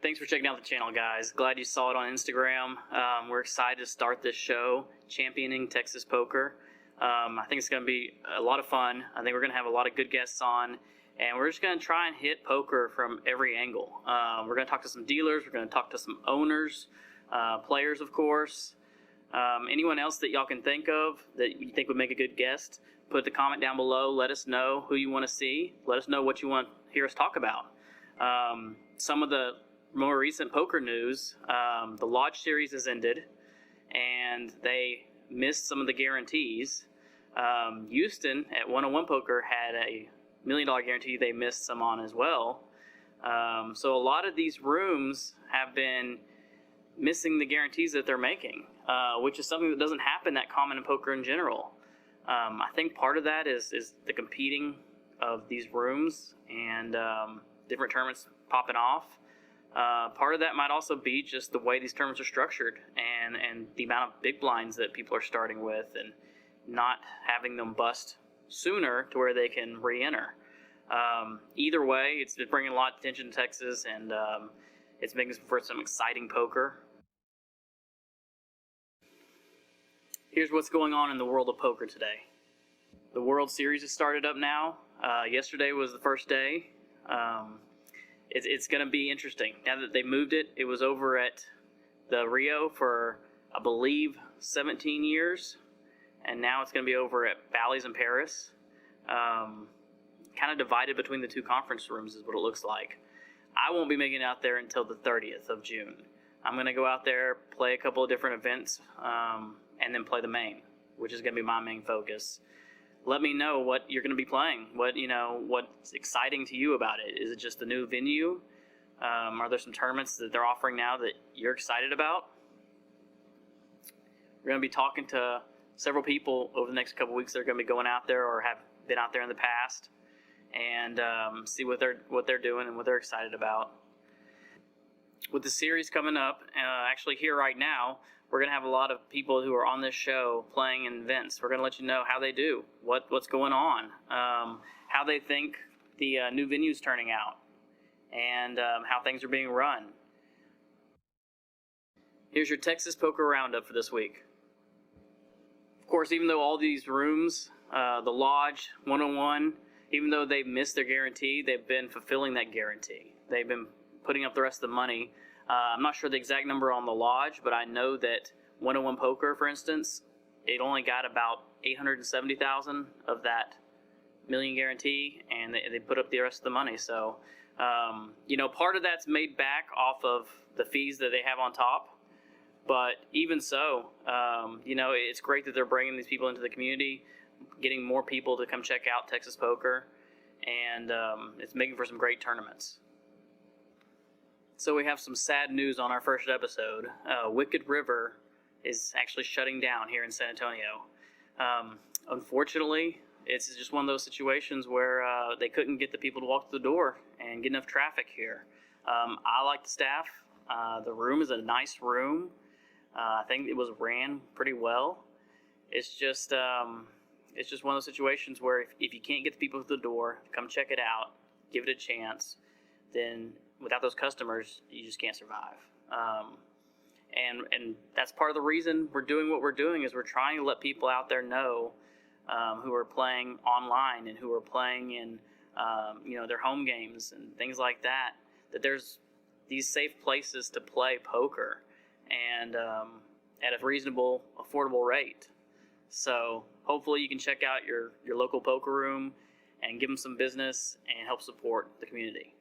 Thanks for checking out the channel, guys. Glad you saw it on Instagram. We're excited to start this show, Championing Texas Poker. I think it's going to be a lot of fun. I think we're going to have a lot of good guests on, and we're just going to try and hit poker from every angle. We're going to talk to some dealers. We're going to talk to some owners, players, of course. Anyone else that y'all can think of that you think would make a good guest, put the comment down below. Let us know who you want to see. Let us know what you want to hear us talk about. Some of the more recent poker news, the Lodge Series has ended, and they missed some of the guarantees. Houston at 101 Poker had a $1 million guarantee they missed some on as well. So a lot of these rooms have been missing the guarantees that they're making, which is something that doesn't happen that common in poker in general. I think part of that is the competing of these rooms and different tournaments popping off. Part of that might also be just the way these tournaments are structured and the amount of big blinds that people are starting with and not having them bust sooner to where they can re-enter. Either way, it's bringing a lot of attention to Texas, and it's making for some exciting poker. Here's what's going on in the world of poker today. The World Series has started up now. Yesterday was the first day. It's going to be interesting. Now that they moved it, it was over at the Rio for, I believe, 17 years. And now it's going to be over at Bally's in Paris. Kind of divided between the two conference rooms is what it looks like. I won't be making it out there until the 30th of June. I'm going to go out there, play a couple of different events, and then play the main, which is going to be my main focus. Let me know what you're going to be playing. What's exciting to you about it? Is it just the new venue? Are there some tournaments that they're offering now that you're excited about? We're going to be talking to several people over the next couple weeks that are going to be going out there or have been out there in the past, and see what they're doing and what they're excited about. With the series coming up, actually here right now, we're going to have a lot of people who are on this show playing in events. We're going to let you know how they do, what's going on, how they think the new venue's turning out, and how things are being run. Here's your Texas Poker Roundup for this week. Of course, even though all these rooms, the Lodge, 101, even though they've missed their guarantee, they've been fulfilling that guarantee. They've been putting up the rest of the money. I'm not sure the exact number on the Lodge, but I know that 101 Poker, for instance, it only got about $870,000 of that $1 million guarantee, and they put up the rest of the money. So, part of that's made back off of the fees that they have on top. But even so, it's great that they're bringing these people into the community, getting more people to come check out Texas Poker, and it's making for some great tournaments. So we have some sad news on our first episode. Wicked River is actually shutting down here in San Antonio. Unfortunately, it's just one of those situations where they couldn't get the people to walk through the door and get enough traffic here. I like the staff. The room is a nice room. I think it was ran pretty well. It's just one of those situations where if you can't get the people through the door, come check it out, give it a chance, then without those customers, you just can't survive. And that's part of the reason we're doing what we're doing, is we're trying to let people out there know who are playing online and who are playing in their home games and things like that, that there's these safe places to play poker and at a reasonable, affordable rate. So hopefully you can check out your local poker room and give them some business and help support the community.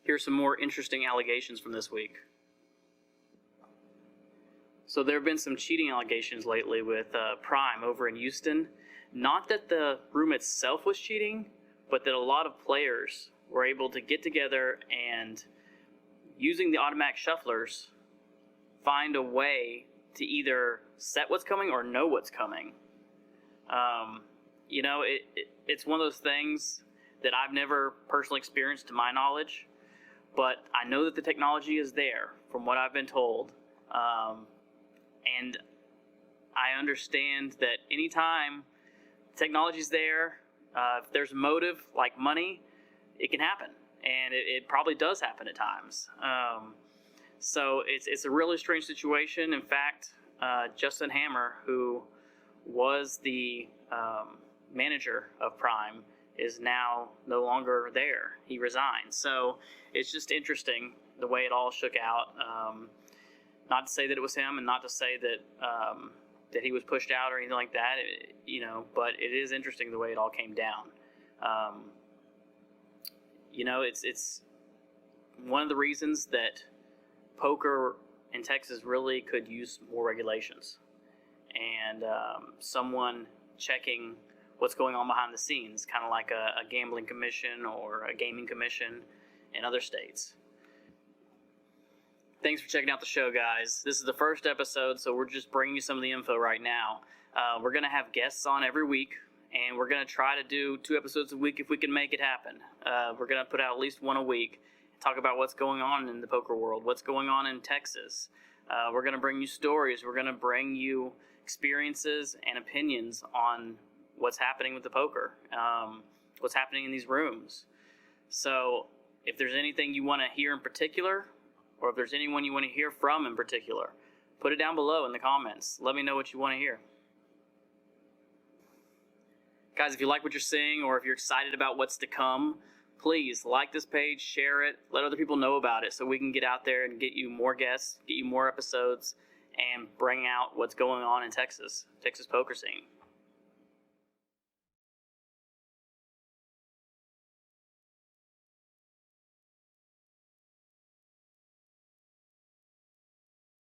Here's some more interesting allegations from this week. So there have been some cheating allegations lately with Prime over in Houston. Not that the room itself was cheating, but that a lot of players were able to get together and, using the automatic shufflers, find a way to either set what's coming or know what's coming. It's one of those things that I've never personally experienced to my knowledge, but I know that the technology is there from what I've been told. And I understand that anytime technology's there, If there's motive like money, it can happen, and it probably does happen at times. So it's a really strange situation. In fact, Justin Hammer, who was the manager of Prime, is now no longer there. He resigned. So it's just interesting the way it all shook out. Not to say that it was him, and not to say that that he was pushed out or anything like that. But it is interesting the way it all came down. It's one of the reasons that poker in Texas really could use more regulations, and someone checking what's going on behind the scenes, kind of like a gambling commission or a gaming commission in other states. Thanks for checking out the show, guys. This is the first episode, so we're just bringing you some of the info right now. We're going to have guests on every week, and we're going to try to do 2 episodes a week if we can make it happen. We're going to put out at least 1 a week, talk about what's going on in the poker world, what's going on in Texas. We're going to bring you stories. We're going to bring you experiences and opinions on what's happening with the poker, what's happening in these rooms. So if there's anything you want to hear in particular, or if there's anyone you want to hear from in particular, put it down below in the comments. Let me know what you want to hear. Guys, if you like what you're seeing, or if you're excited about what's to come, please like this page, share it, let other people know about it so we can get out there and get you more guests, get you more episodes, and bring out what's going on in Texas poker scene.